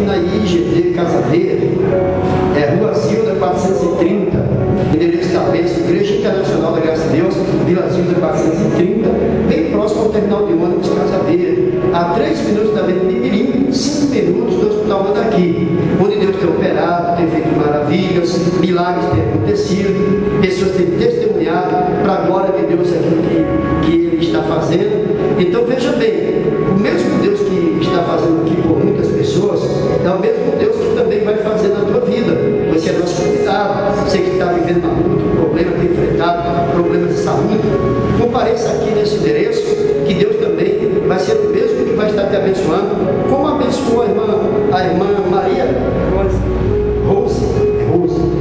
na IGD Casa Verde, Rua Zilda 430, endereço cabeça, Igreja Internacional da Graça de Deus, Vila Zilda 430, bem próximo ao terminal de ônibus Casa Verde, a 3 minutos da Avenida Mirim, 5 minutos do Hospital Mandaqui, onde Deus tem operado, tem feito maravilhas, milagres têm acontecido, pessoas têm testemunhado para a glória de Deus aquilo que Ele está fazendo. Então veja bem, o mesmo Deus que está fazendo aqui por muitas pessoas, é o mesmo Deus que também vai fazer na tua vida. Você é nosso convidado, você que está vivendo uma luta, um problema, tem enfrentado problemas de saúde, compareça aqui nesse endereço, que Deus também vai ser o mesmo que vai estar te abençoando, como abençoou a irmã Maria Rose,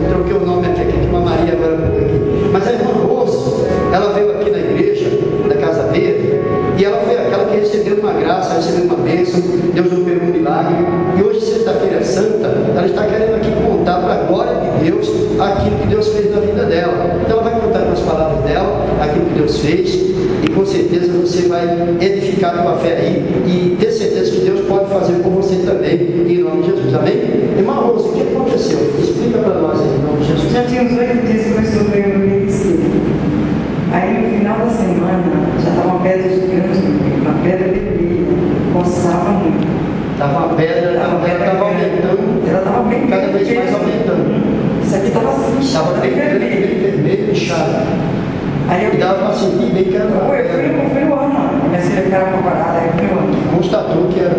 troquei o nome aqui, tem uma Maria agora aqui, mas a irmã Rose, ela veio aqui na igreja da Casa Verde, e ela foi aquela que recebeu uma graça, recebeu uma bênção, Deus operou um milagre, e hoje, sexta-feira santa, ela está querendo aqui contar para a glória de Deus aquilo que Deus fez na vida dela. Então ela vai contar com as palavras dela aquilo que Deus fez, e com certeza você vai edificar a tua fé aí e ter certeza que Deus pode fazer por você também, em nome de Jesus. Amém? Irmã Rosa, o que aconteceu? Explica para nós aí, em nome de Jesus. Já tinha uns 8 dias que eu estudei no meio. Aí no final da semana já estava uma pedra gigante, uma pedra vermelha, coçava muito. Estava uma pedra, estava aumentando, ela estava bem cada vez mais aumentando. Isso aqui estava assim, estava bem vermelho, inchado. Aí eu dava para sentir bem que era. Eu fui no ano, comecei a ficar uma parada, aí eu fui no ano. Constatou que era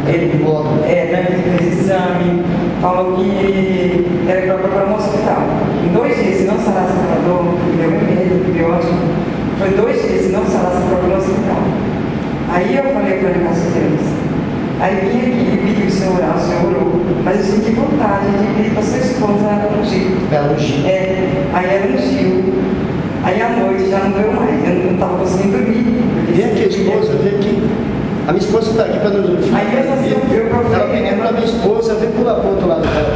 ele modo. Né, ele fez exame, falou que era para procurar um hospital. Em 2 dias, se não sarasse a dor, deu um remédio, antibiótico, foi 2 dias, se não sarasse para procurar um hospital. Aí eu falei para ele, graças a Deus. Aí vim aqui e pedi o senhor orar, o senhor orou, mas eu senti vontade de pedir para sua esposa ungir. Ela ungiu. Aí ela ungiu. Aí à noite já não deu mais, eu não estava conseguindo dormir. Vem aqui, esposa, vem aqui. A minha esposa está aqui para nos ouvir. Aí mesmo assim, ela pediu para a minha esposa vir pular para o outro lado dela,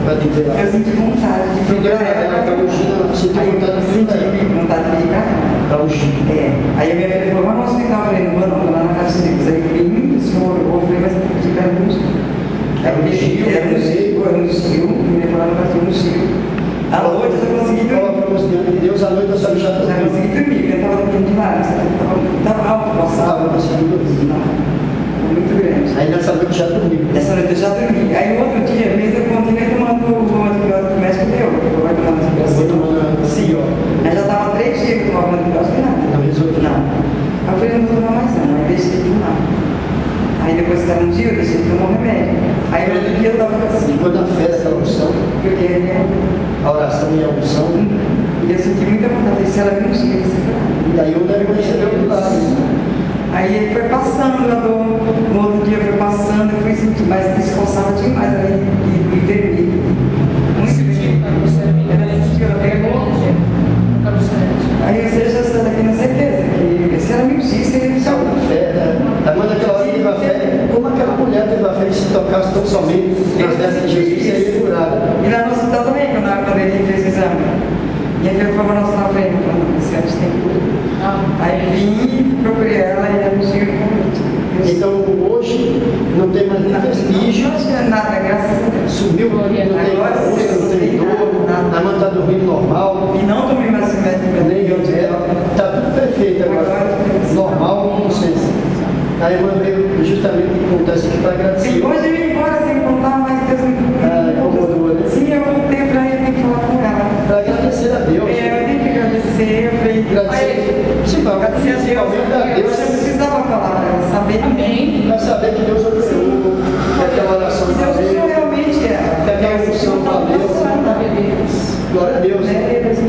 para dizer lá. Eu senti vontade de pedir para ela para ungir, ela sentiu vontade de vir para ela. Para ungir. Aí a minha filha falou, mas no hospital, eu falei, não vou não, lá na casa de Deus. Aí eu vim, o senhor orou, eu falei, mas eu pedi para ela ungir. Ela ungiu, me levou lá no Brasil, ungiu. À noite eu já consegui dormir. De Deus, à noite eu já consegui dormir, porque eu estava dormindo demais. Estava alto, estava conseguindo dormir. Muito grande. Aí nessa noite já dormi. Nessa noite eu já dormi. Aí no outro dia, mesmo eu continuei tomando o antibiótico que o médico deu. Eu vou tomar antibiótico. Sim, ó. Aí já estava 3 dias que eu tomava antibiótico e nada. Não resolveu. Não. Aí eu falei, não vou tomar mais não. Aí deixei de tomar. Aí depois que estava um dia, eu deixei de tomar remédio. Aí no outro dia eu estava assim. E quando a fé daquela unção, porque a oração e a unção, e eu senti muita vontade de ser ela me ungia. E aí eu deve receber o milagre. Aí ele foi passando, no outro dia foi passando, eu fui sentir, mas me esforçava demais ali e vermelho. Muito vermelho. Ela pegou. Aí ou seja, você está aqui na certeza que se ela me ungisse, ele me salvou. Fé, né? Aí manda aquela hora teve a fé, como aquela mulher teve a fé de se tocasse tão somente nas dessas de Jesus e seria curada. E lá no hospital também, quando ele fez o exame. E aí ele falou, nossa, na frente, esse ano tem cura. Aí vim, procurei ela e ela me disse que então hoje não tem mais nem vestígio. Não tinha nada, graças a Deus. Subiu, não tem força, não tem dor, a mãe está dormindo normal. E não tomei mais remédio nem eu dela. Está tudo perfeito agora. Normal, com licença. A irmã veio justamente contar isso aqui para agradecer. E hoje eu ia embora sem contar, mas Deus me incomodou, né? Sim, eu voltei para ir, tem que falar com ela. Para agradecer a Deus. Eu tenho que agradecer, eu falei, agradecer a Deus. Eu precisava falar para ela, saber. Amém. Vai saber que Deus operou, que aquela oração valeu. Deus realmente é. Que aquela função valeu. Glória a Deus.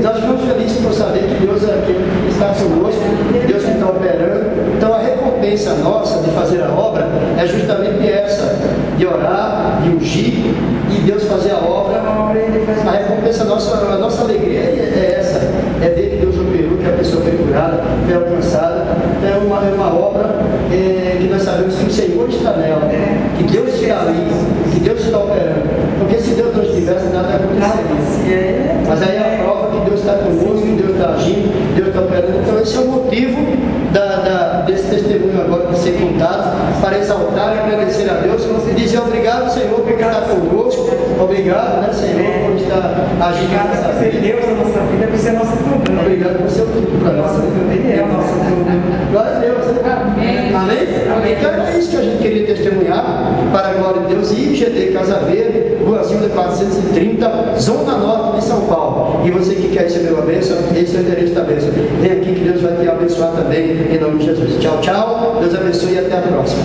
Nós ficamos felizes por saber que Deus é aquele que está conosco, Deus que está operando. Então a recompensa nossa de fazer a obra é justamente essa, de orar, de ungir e Deus fazer a obra. A recompensa nossa, a nossa alegria é essa, é ver que Deus operou, que a pessoa foi curada, foi alcançada. É uma obra que nós sabemos que o Senhor está nela, que Deus está ali, que Deus está operando. Porque se Deus não estivesse, nada aconteceria. Mas aí é a prova que Deus está conosco, que Deus está agindo, Deus está operando. Então esse é o motivo desse testemunho agora que ser contados para exaltar e agradecer a Deus e dizer obrigado, Senhor, por estar conosco. Obrigado, né, Senhor, por estar agindo nessa vida. Deus na nossa vida, por ser nosso tudo, né? Obrigado por ser tudo para nós. Ele é o nosso tudo. Glória a Deus. Amém. Amém? Então é isso que a gente queria testemunhar para a glória de Deus. IGD Casa Verde, Rua Zilda 430, Zona Norte de São Paulo. E você que quer receber uma bênção, esse é o endereço da bênção. Vem aqui que Deus vai te abençoar também, em nome de Jesus. Tchau, tchau. Deus abençoe e até a próxima.